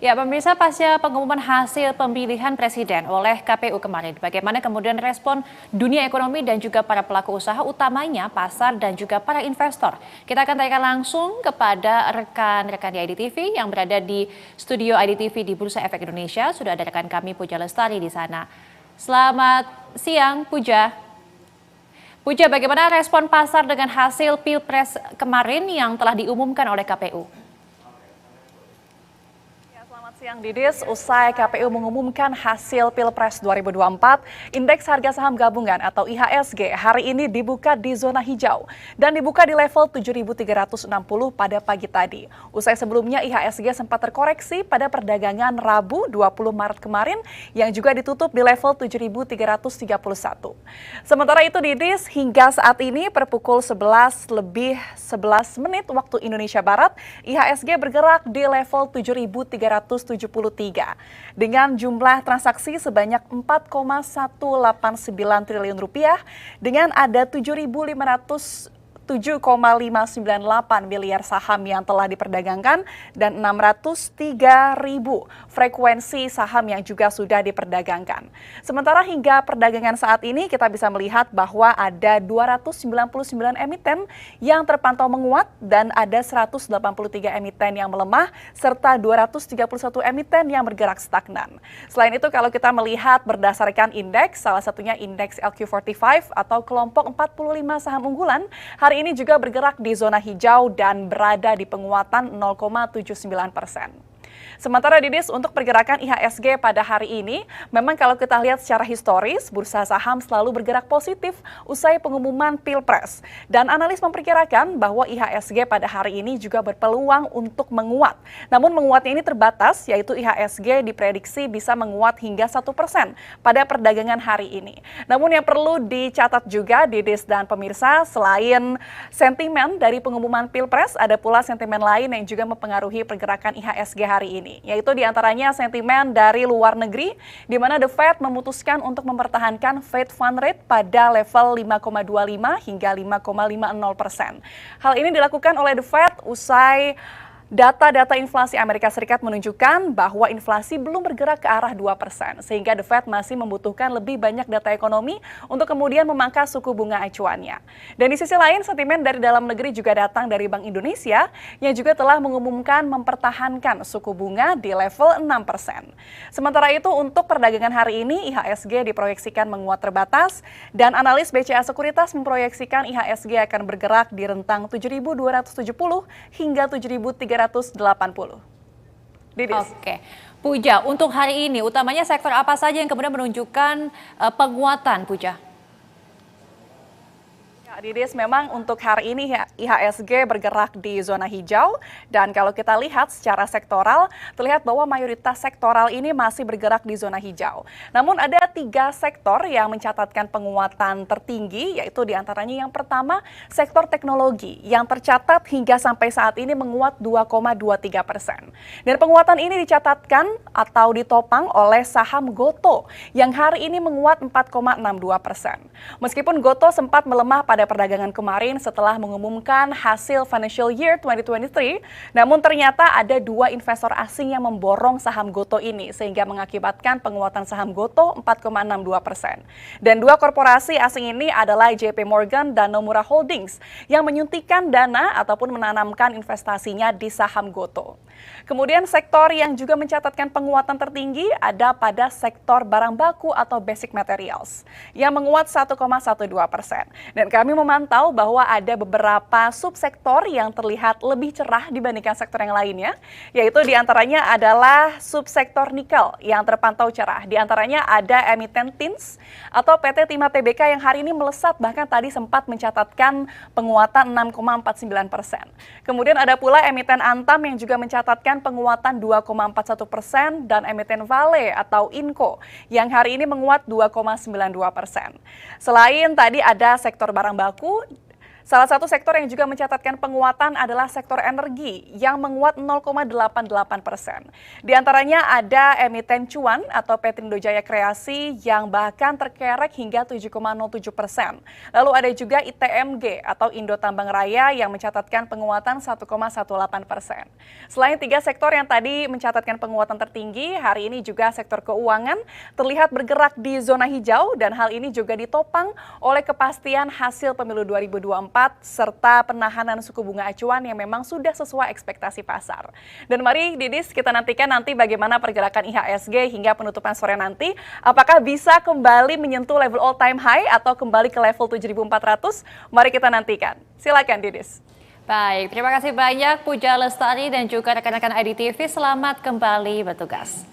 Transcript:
Ya, pemirsa, pasca pengumuman hasil pemilihan presiden oleh KPU kemarin, bagaimana kemudian respon dunia ekonomi dan juga para pelaku usaha, utamanya pasar dan juga para investor? Kita akan tanyakan langsung kepada rekan-rekan di IDTV yang berada di studio IDTV di Bursa Efek Indonesia. Sudah ada rekan kami Puja Lestari di sana. Selamat siang, Puja. Puja, bagaimana respon pasar dengan hasil Pilpres kemarin yang telah diumumkan oleh KPU? Siang Didis, usai KPU mengumumkan hasil Pilpres 2024, Indeks Harga Saham Gabungan atau IHSG hari ini dibuka di zona hijau dan dibuka di level 7.360 pada pagi tadi. Usai sebelumnya IHSG sempat terkoreksi pada perdagangan Rabu 20 Maret kemarin yang juga ditutup di level 7.331. Sementara itu Didis, hingga saat ini per pukul 11 lebih 11 menit waktu Indonesia Barat, IHSG bergerak di level 7.373 dengan jumlah transaksi sebanyak 4,189 triliun rupiah dengan ada 7.507,598 miliar saham yang telah diperdagangkan dan 603.000 frekuensi saham yang juga sudah diperdagangkan. Sementara hingga perdagangan saat ini kita bisa melihat bahwa ada 299 emiten yang terpantau menguat dan ada 183 emiten yang melemah serta 231 emiten yang bergerak stagnan. Selain itu kalau kita melihat berdasarkan indeks, salah satunya indeks LQ45 atau kelompok 45 saham unggulan, hari ini juga bergerak di zona hijau dan berada di penguatan 0,79%. Sementara Didis, untuk pergerakan IHSG pada hari ini, memang kalau kita lihat secara historis, bursa saham selalu bergerak positif usai pengumuman Pilpres. Dan analis memperkirakan bahwa IHSG pada hari ini juga berpeluang untuk menguat. Namun menguatnya ini terbatas, yaitu IHSG diprediksi bisa menguat hingga 1% pada perdagangan hari ini. Namun yang perlu dicatat juga Didis dan pemirsa, selain sentimen dari pengumuman Pilpres, ada pula sentimen lain yang juga mempengaruhi pergerakan IHSG hari ini, yaitu diantaranya sentimen dari luar negeri, di mana The Fed memutuskan untuk mempertahankan Fed Fund Rate pada level 5,25 hingga 5,50%. Hal ini dilakukan oleh The Fed usai data-data inflasi Amerika Serikat menunjukkan bahwa inflasi belum bergerak ke arah 2%, sehingga The Fed masih membutuhkan lebih banyak data ekonomi untuk kemudian memangkas suku bunga acuannya. Dan di sisi lain, sentimen dari dalam negeri juga datang dari Bank Indonesia yang juga telah mengumumkan mempertahankan suku bunga di level 6%. Sementara itu, untuk perdagangan hari ini, IHSG diproyeksikan menguat terbatas, dan analis BCA Sekuritas memproyeksikan IHSG akan bergerak di rentang 7.270 hingga 7.380. Didis. Oke, Puja, untuk hari ini utamanya sektor apa saja yang kemudian menunjukkan penguatan, Puja? Didis, memang untuk hari ini IHSG bergerak di zona hijau dan kalau kita lihat secara sektoral, terlihat bahwa mayoritas sektoral ini masih bergerak di zona hijau. Namun ada 3 sektor yang mencatatkan penguatan tertinggi, yaitu diantaranya yang pertama sektor teknologi yang tercatat hingga sampai saat ini menguat 2,23%. Dan penguatan ini dicatatkan atau ditopang oleh saham Gotoh yang hari ini menguat 4,62%. Meskipun Gotoh sempat melemah pada perdagangan kemarin setelah mengumumkan hasil financial year 2023, namun ternyata ada 2 investor asing yang memborong saham Gotoh ini sehingga mengakibatkan penguatan saham Gotoh 4,62%. Dan 2 korporasi asing ini adalah JP Morgan dan Nomura Holdings yang menyuntikkan dana ataupun menanamkan investasinya di saham Gotoh. Kemudian sektor yang juga mencatatkan penguatan tertinggi ada pada sektor barang baku atau basic materials yang menguat 1,12%. Dan kami memantau bahwa ada beberapa subsektor yang terlihat lebih cerah dibandingkan sektor yang lainnya, yaitu diantaranya adalah subsektor nikel yang terpantau cerah. Diantaranya ada emiten TINS atau PT Timah Tbk yang hari ini melesat bahkan tadi sempat mencatatkan penguatan 6,49%. Kemudian ada pula emiten Antam yang juga mencatatkan penguatan 2,41% dan emiten Vale atau Inco yang hari ini menguat 2,92%. Selain tadi ada sektor barang baku, Salah satu sektor yang juga mencatatkan penguatan adalah sektor energi yang menguat 0,88%. Di antaranya ada emiten cuan atau Petrindo Jaya Kreasi yang bahkan terkerek hingga 7,07%. Lalu ada juga ITMG atau Indo Tambang Raya yang mencatatkan penguatan 1,18%. Selain tiga sektor yang tadi mencatatkan penguatan tertinggi, hari ini juga sektor keuangan terlihat bergerak di zona hijau dan hal ini juga ditopang oleh kepastian hasil pemilu 2024 serta penahanan suku bunga acuan yang memang sudah sesuai ekspektasi pasar. Dan mari Didis kita nantikan nanti bagaimana pergerakan IHSG hingga penutupan sore nanti. Apakah bisa kembali menyentuh level all time high atau kembali ke level 7.400? Mari kita nantikan. Silakan Didis. Baik, terima kasih banyak Puja Lestari dan juga rekan-rekan IDTV. Selamat kembali bertugas.